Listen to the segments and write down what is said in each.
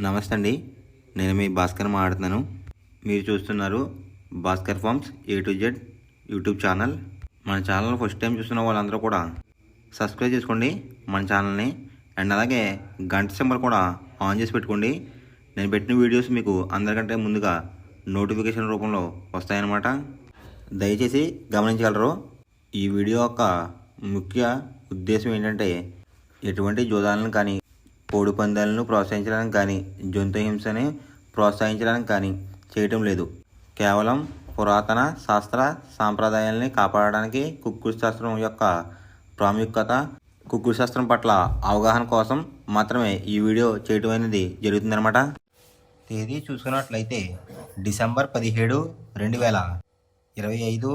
నమస్తే అండి. నేను మీ భాస్కర్ మాట్లాడుతున్నాను. మీరు చూస్తున్నారు Bhaskar farms A to Z YouTube channel. మన ఛానల్ ఫస్ట్ టైం చూస్తున్న వాళ్ళందరూ కూడా సబ్స్క్రైబ్ చేసుకోండి మన ఛానల్ని. అండ్ అలాగే గంట సింబల్ కూడా ఆన్ చేసి పెట్టుకోండి. నేను పెట్టిన వీడియోస్ మీకు అందరికంటే ముందుగా నోటిఫికేషన్ రూపంలో వస్తాయన్నమాట. దయచేసి గమనించగలరు. ఈ వీడియో యొక్క ముఖ్య ఉద్దేశం ఏంటంటే ఎటువంటి జోదాలను కానీ కోడి పందాలను ప్రోత్సహించడానికి కానీ జంతు హింసని ప్రోత్సహించడానికి కానీ చేయటం లేదు. కేవలం పురాతన శాస్త్ర సాంప్రదాయాల్ని కాపాడడానికి కుక్కుడు శాస్త్రం యొక్క ప్రాముఖ్యత, కుక్కుడు శాస్త్రం పట్ల అవగాహన కోసం మాత్రమే ఈ వీడియో చేయటం అనేది జరుగుతుందన్నమాట. తేదీ చూసుకున్నట్లయితే డిసెంబర్ 17, 2025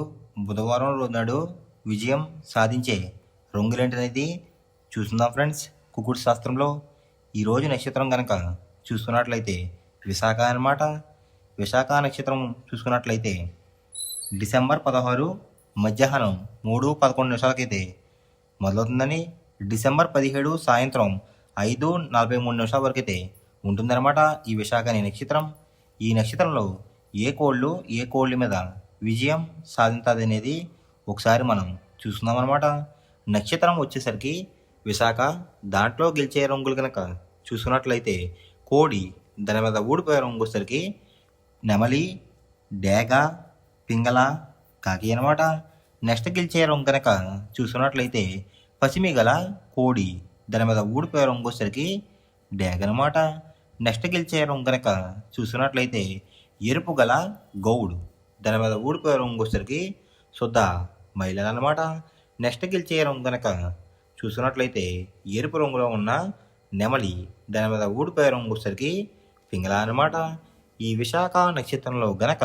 బుధవారం రోజు నాడు విజయం సాధించే రంగులేంటనేది చూస్తుందాం ఫ్రెండ్స్. కుక్కుడు శాస్త్రంలో ఈరోజు నక్షత్రం కనుక చూసుకున్నట్లయితే విశాఖ అన్నమాట. విశాఖ నక్షత్రం చూసుకున్నట్లయితే డిసెంబర్ 16 మధ్యాహ్నం 3:11 మొదలవుతుందని, డిసెంబర్ 17 సాయంత్రం 5:43 వరకు అయితే ఉంటుందన్నమాట ఈ విశాఖ అనే నక్షత్రం. ఈ నక్షత్రంలో ఏ కోళ్ళ మీద విజయం సాధించాలి అనేది ఒకసారి మనం చూస్తున్నాం అన్నమాట. నక్షత్రం వచ్చేసరికి విశాఖ, దాంట్లో గెలిచే రంగులు కనుక చూసుకున్నట్లయితే కోడి, దాని మీద ఊడిపోయే రంగు వచ్చేసరికి నెమలి, డేగ, పింగళ, కాకి అనమాట. నెక్స్ట్ గెలిచే రంగు కనుక చూసుకున్నట్లయితే పసిమి గల కోడి, దాని మీద ఊడిపోయే రంగు వచ్చేసరికి డేగ అనమాట. నెక్స్ట్ గెలిచే రంగు కనుక చూసుకున్నట్లయితే ఎరుపు గల గౌడు, దాని మీద ఊడిపోయే రంగు వచ్చేసరికి శుద్ధ మహిళలు అనమాట. నెక్స్ట్ గెలిచే రంగు కనుక చూసుకున్నట్లయితే ఎరుపు రంగులో ఉన్న నెమలి, దాని మీద ఊడిపోయే రంగు వచ్చేసరికి పింగళ అనమాట. ఈ విశాఖ నక్షత్రంలో గనక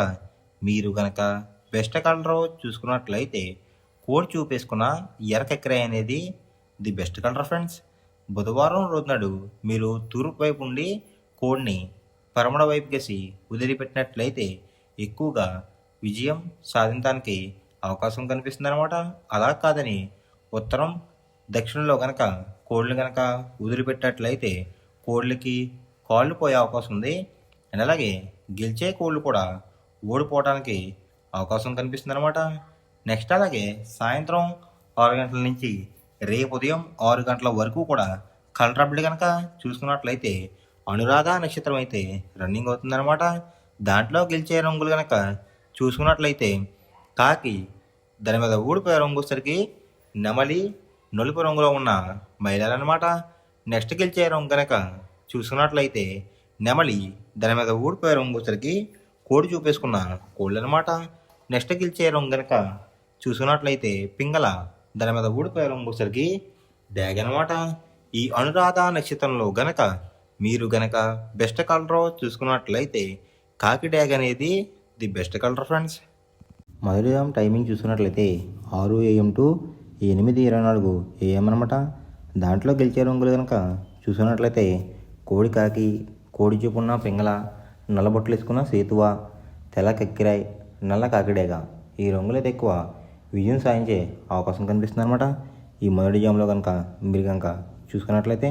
మీరు గనక బెస్ట్ కలర్ చూసుకున్నట్లయితే కోడి చూపేసుకున్న ఎర్రకెక్కర అనేది ది బెస్ట్ కలర్ ఫ్రెండ్స్. బుధవారం రోజు నాడు మీరు తూర్పు వైపు ఉండి కోడిని పరమడ వైపు కేసి వదిలిపెట్టినట్లయితే ఎక్కువగా విజయం సాధించడానికి అవకాశం కనిపిస్తుంది అనమాట. అలా కాదని ఉత్తరం, దక్షిణంలో కనుక కోళ్ళు కనుక వదిలిపెట్టినట్లయితే కోళ్ళకి కాళ్ళు పోయే అవకాశం ఉంది. అండ్ అలాగే గెలిచే కోళ్ళు కూడా ఓడిపోవడానికి అవకాశం కనిపిస్తుంది అనమాట. నెక్స్ట్ అలాగే సాయంత్రం 6 గంటల నుంచి రేపు ఉదయం 6 గంటల వరకు కూడా కలర్ అప్డేట్ కనుక చూసుకున్నట్లయితే అనురాధ నక్షత్రం అయితే రన్నింగ్ అవుతుందన్నమాట. దాంట్లో గెలిచే రంగులు కనుక చూసుకున్నట్లయితే కాకి, దాని మీద ఊడిపోయే రంగు వచ్చేసరికి నెమలి, నలుపు రంగులో ఉన్న మహిళలు అనమాట. నెక్స్ట్ గెలిచే రంగు కనుక చూసుకున్నట్లయితే నెమలి, దాని మీద ఊడిపోయే రంగు వచ్చేసరికి కోడి చూపేసుకున్న కోళ్ళు అనమాట. నెక్స్ట్ గెలిచే రంగు కనుక చూసుకున్నట్లయితే పింగళ, దాని మీద ఊడిపోయే రంగు వచ్చేసరికి డ్యాగ్ అనమాట. ఈ అనురాధ నక్షత్రంలో గనక మీరు గనక బెస్ట్ కలర్ చూసుకున్నట్లయితే కాకి డ్యాగ్ అనేది ది బెస్ట్ కలర్ ఫ్రెండ్స్. మొదటి టైమింగ్ చూసుకున్నట్లయితే 6 AM to 8:24 AM అనమాట. దాంట్లో గెలిచే రంగులు కనుక చూసుకున్నట్లయితే కోడి కాకి, కోడి చూపున్న పింగళ, నల్లబొట్లు వేసుకున్న సేతువ, తెల్ల కక్కిరాయ్, నల్ల కాకిడేగ, ఈ రంగులైతే ఎక్కువ విజయం సాధించే అవకాశం కనిపిస్తుంది అనమాట. ఈ మొదటి జామ్లో కనుక మీరు కనుక చూసుకున్నట్లయితే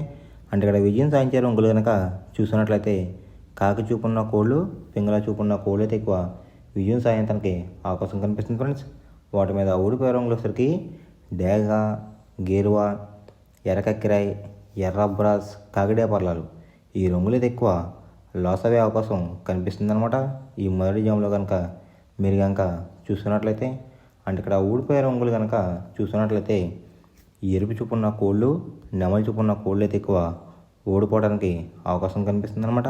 అంటే ఇక్కడ విజయం సాధించే రంగులు కనుక చూసుకున్నట్లయితే కాకి చూపున్న కోళ్ళు, పింగళ చూపున్న కోళ్ళు అయితే ఎక్కువ విజయం సాధించడానికి అవకాశం కనిపిస్తుంది ఫ్రెండ్స్. వాటి మీద ఊడిపోయే రంగులు వచ్చేసరికి డేగ, గేరువ, ఎర్రకక్కిరాయ్, ఎర్ర బ్రాస్, కాకిడే పర్లాలు, ఈ రంగులు అయితే ఎక్కువ లాస్ అయ్యే అవకాశం కనిపిస్తుంది అనమాట. ఈ మొదటి జామ్లో కనుక మీరు కనుక చూసుకున్నట్లయితే అంటే ఇక్కడ ఊడిపోయే రంగులు కనుక చూసుకున్నట్లయితే ఎరుపు చూపున్న కోళ్ళు, నెమలి చూపున్న కోళ్ళు అయితే ఎక్కువ ఓడిపోవడానికి అవకాశం కనిపిస్తుంది అనమాట.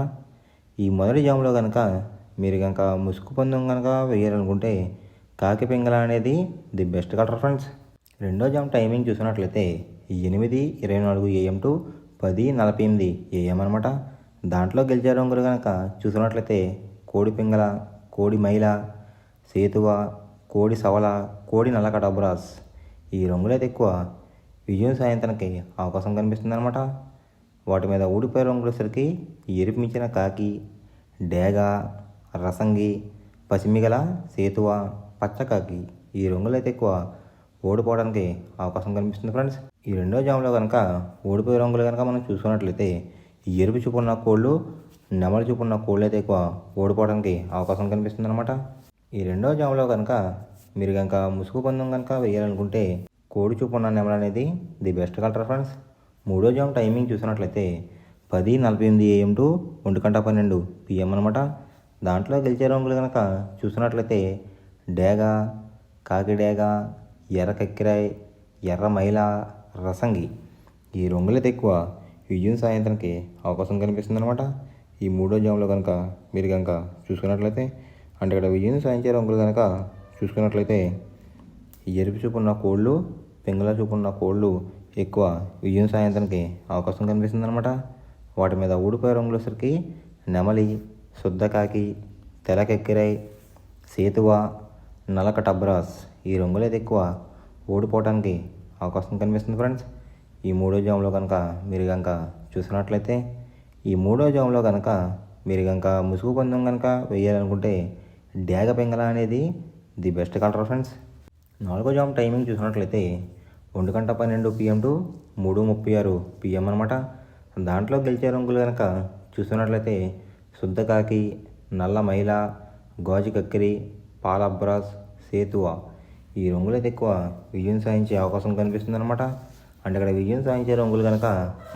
ఈ మొదటి జామ్లో కనుక మీరు కనుక ముసుగు పందెం కనుక వేయాలనుకుంటే కాకి పింగళ అనేది ది బెస్ట్ కలర్ ఫ్రెండ్స్. రెండో జామ్ టైమింగ్ చూసినట్లయితే 8:24 AM to 10:48 AM అనమాట. దాంట్లో గెలిచే రంగులు కనుక చూసినట్లయితే కోడి పింగళ, కోడి మైల, సేతువ, కోడి సవల, కోడి నల్లకట బ్రాస్, ఈ రంగులైతే ఎక్కువ విజయం సాధించడానికి అవకాశం కనిపిస్తుంది అనమాట. వాటి మీద ఊడిపోయే రంగులు వచ్చేసరికి ఎరుపు మించిన కాకి, డేగ, రసంగి, పసిమిగల, సేతువ, పచ్చకాకి, ఈ రంగులు అయితే ఎక్కువ ఓడిపోవడానికి అవకాశం కనిపిస్తుంది ఫ్రెండ్స్. ఈ రెండో జామ్లో కనుక ఓడిపోయే రంగులు కనుక మనం చూసుకున్నట్లయితే ఎరుపు చూపున్న కోళ్ళు, నెమలి చూపున్న కోళ్ళు అయితే ఎక్కువ ఓడిపోవడానికి అవకాశం కనిపిస్తుంది అనమాట. ఈ రెండో జాములో కనుక మీరు కనుక ముసుగు పందెం కనుక వేయాలనుకుంటే కోడి చూపున్న నెమలి అనేది ది బెస్ట్ కలర్ ఫ్రెండ్స్. మూడో జాము టైమింగ్ చూసినట్లయితే 10:48 AM టు 1:12 PM అనమాట. దాంట్లో గెలిచే రంగులు కనుక చూసినట్లయితే డేగ, కాకి డేగ, ఎర్ర కక్కిరాయ్, ఎర్ర మైల, రసంగి. ఈ రంగులైతే ఎక్కువ విజయం సాయంత్రానికి అవకాశం కనిపిస్తుంది అనమాట. ఈ మూడో జాములో కనుక మీరు కనుక చూసుకున్నట్లయితే అంటే ఇక్కడ విజయం సాధించే రంగులు కనుక చూసుకున్నట్లయితే ఎరుపు చూపున్న కోళ్ళు, పింగళ చూపున్న కోళ్ళు ఎక్కువ విజయం సాయంత్రానికి అవకాశం కనిపిస్తుంది అనమాట. వాటి మీద ఊడిపోయే రంగులు వచ్చరికి నెమలి, శుద్ధకాకి, తెలకెక్కిరాయ్, సేతువ, నలక టబ్రాస్. ఈ రంగులు అయితే ఎక్కువ ఓడిపోవడానికి అవకాశం కనిపిస్తుంది ఫ్రెండ్స్. ఈ మూడో జాములో కనుక మీరు కనుక చూసినట్లయితే ఈ మూడో జాములో కనుక మీరు కనుక ముసుగు పందెం కనుక వేయాలనుకుంటే డేగ పింగళ అనేది ది బెస్ట్ కలర్ ఫ్రెండ్స్. నాలుగో జాము టైమింగ్ చూసినట్లయితే 1:12 PM టు 3:36 PM అనమాట. దాంట్లో గెలిచే రంగులు కనుక చూసినట్లయితే శుద్ధకాకి, నల్ల మైల, గాజు కక్కిరి, పాలబ్రాస్, సేతువ. ఈ రంగులు అయితే ఎక్కువ విజయం సాధించే అవకాశం కనిపిస్తుంది అనమాట. అంటే ఇక్కడ విజయం సాధించే రంగులు కనుక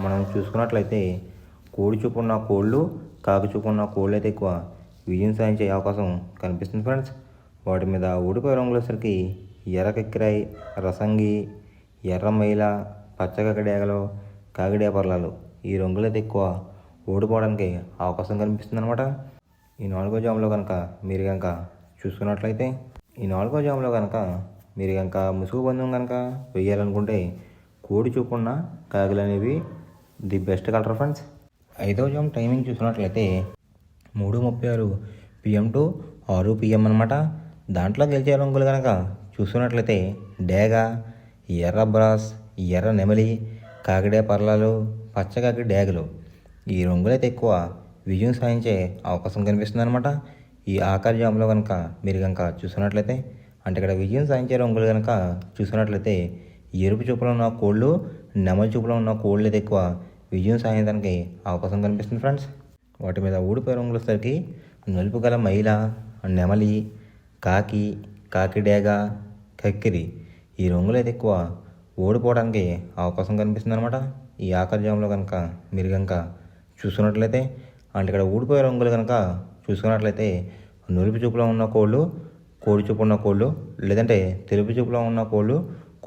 మనం చూసుకున్నట్లయితే కోడి చూపున్న కోళ్ళు, కాకి చూపున్న కోళ్ళు అయితే ఎక్కువ విజయం సాధించే అవకాశం కనిపిస్తుంది ఫ్రెండ్స్. వాటి మీద ఊడిపోయే రంగులు వచ్చరికి ఎర్ర కక్కిరాయ్, రసంగి, ఎర్ర మైల, పచ్చకక్కడేగలు, కాకిడే పర్లాలు. ఈ రంగులు అయితే ఎక్కువ ఓడిపోవడానికి అవకాశం కనిపిస్తుంది అనమాట. ఈ నాలుగో జాములో కనుక మీరు కనుక చూసుకున్నట్లయితే ఈ నాలుగో జాములో కనుక మీరు కనుక ముసుగు పందెం కనుక వేయాలనుకుంటే కోడి చూపున్న కాకులు అనేవి ది బెస్ట్ కలర్ ఫ్రెండ్స్. ఐదో జాము టైమింగ్ చూసినట్లయితే 3:36 PM టు 6 PM అనమాట. దాంట్లో గెలిచే రంగులు కనుక చూసుకున్నట్లయితే డేగ, ఎర్ర బ్రాస్, ఎర్ర నెమలి, కాకిడే పర్లాలు, పచ్చకాకి డేగలు. ఈ రంగులైతే ఎక్కువ విజయం సాధించే అవకాశం కనిపిస్తుంది అనమాట. ఈ ఆఖరి జాములో కనుక మీరు కనుక చూసుకున్నట్లయితే అంటే ఇక్కడ విజయం సాధించే రంగులు కనుక చూసుకున్నట్లయితే ఎరుపు చూపులో ఉన్న కోళ్ళు, నెమలి చూపులో ఉన్న కోళ్ళు అయితే ఎక్కువ విజయం సాధించడానికి అవకాశం కనిపిస్తుంది ఫ్రెండ్స్. వాటి మీద ఊడిపోయే రంగులు వచ్చేసరికి నలుపు గల మైల, నెమలి, కాకి, కాకిడేగ, కక్కిరి. ఈ రంగులు అయితే ఎక్కువ ఓడిపోవడానికి అవకాశం కనిపిస్తుంది అనమాట. ఈ ఆఖరి జాములో కనుక మీరు కనుక చూసుకున్నట్లయితే అంటే ఇక్కడ ఊడిపోయే రంగులు కనుక చూసుకున్నట్లయితే నలుపు చూపులో ఉన్న కోళ్ళు, కోడి చూపు ఉన్న కోళ్ళు, లేదంటే తెలుపు చూపులో ఉన్న కోళ్ళు,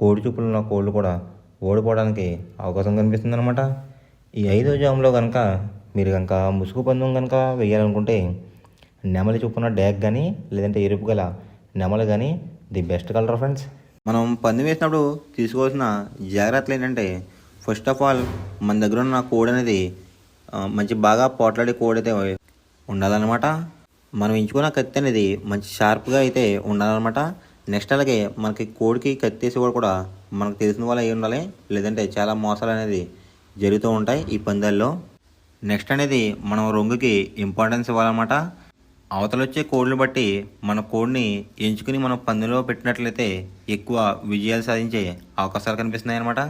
కోడి చూపులో ఉన్న కోళ్ళు కూడా ఓడిపోవడానికి అవకాశం కనిపిస్తుంది అనమాట. ఈ ఐదో జాములో కనుక మీరు కనుక ముసుగు పందెం కనుక వేయాలనుకుంటే నెమలి చూపున్న డ్యాగ్ కానీ లేదంటే ఎరుపు గల నెమలి కానీ ది బెస్ట్ కలర్ ఫ్రెండ్స్. మనం పందెం వేసినప్పుడు తీసుకోవాల్సిన జాగ్రత్తలు ఏంటంటే ఫస్ట్ ఆఫ్ ఆల్ మన దగ్గర ఉన్న కోడ్ అనేది మంచి బాగా పోట్లాడే కోడ్ అయితే ఉండాలన్నమాట. మనం ఎంచుకున్న కత్తి అనేది మంచి షార్ప్గా అయితే ఉండాలన్నమాట. నెక్స్ట్ అలాగే మనకి కోడికి కత్తి వేసి కూడా మనకు తెలిసిన వాళ్ళు అయి ఉండాలి, లేదంటే చాలా మోసాలు అనేది జరుగుతూ ఉంటాయి ఈ పందాల్లో. నెక్స్ట్ అనేది మనం రొంగుకి ఇంపార్టెన్స్ ఇవ్వాలన్నమాట. అవతల వచ్చే కోడ్ని బట్టి మన కోడ్ని ఎంచుకుని మనం పందెంలో పెట్టినట్లయితే ఎక్కువ విజయాలు సాధించే అవకాశాలు కనిపిస్తున్నాయి అన్నమాట.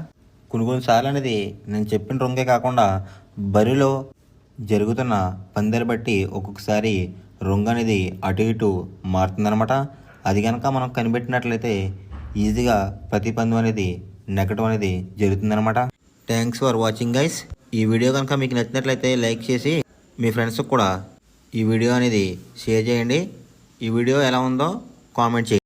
కొన్ని సార్లు అనేది నేను చెప్పిన రొంగే కాకుండా బరిలో జరుగుతున్న పందాలు బట్టి ఒక్కొక్కసారి రొంగు అనేది అటు ఇటు మారుతుందన్నమాట. అది కనుక మనం కనిపెట్టినట్లయితే ఈజీగా ప్రతి పందెం అనేది నెగ్గడం అనేది జరుగుతుందన్నమాట. Thanks for watching guys. ఈ వీడియో కనుక మీకు నచ్చినట్లయితే లైక్ చేసి మీ ఫ్రెండ్స్కి కూడా ఈ వీడియో అనేది షేర్ చేయండి. ఈ వీడియో ఎలా ఉందో కామెంట్ చేయండి.